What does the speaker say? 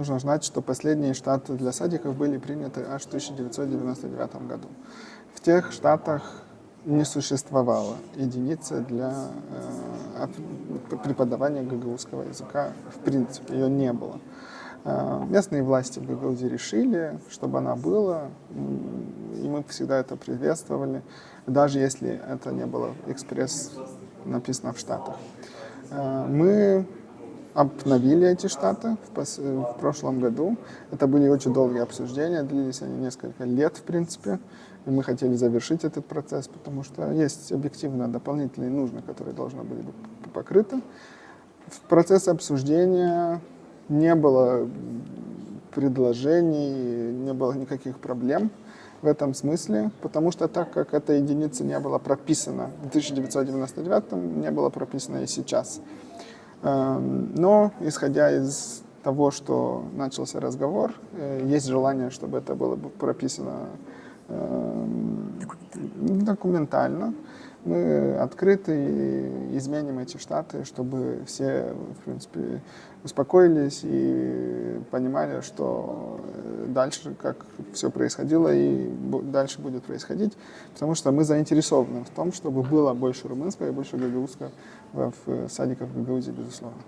нужно знать, что последние штаты для садиков были приняты аж в 1999 году. В тех штатах не существовало единицы для преподавания гагаузского языка. В принципе, ее не было. Местные власти в Гагаузии решили, чтобы она была, и мы всегда это приветствовали, даже если это не было экспресс написано в Штатах. Мы обновили эти штаты в прошлом году. Это были очень долгие обсуждения, длились они несколько лет, в принципе. И мы хотели завершить этот процесс, потому что есть объективно дополнительные нужды, которые должны были быть покрыты. В процессе обсуждения не было предложений, не было никаких проблем в этом смысле, потому что так как эта единица не была прописана в 1999, не была прописана и сейчас. Но, исходя из того, что начался разговор, есть желание, чтобы это было прописано документально. Мы открыты и изменим эти штаты, чтобы все, в принципе, успокоились и понимали, что дальше, как все происходило и дальше будет происходить, потому что мы заинтересованы в том, чтобы было больше румынского и больше гагаузского в садиках в Гагаузии, безусловно.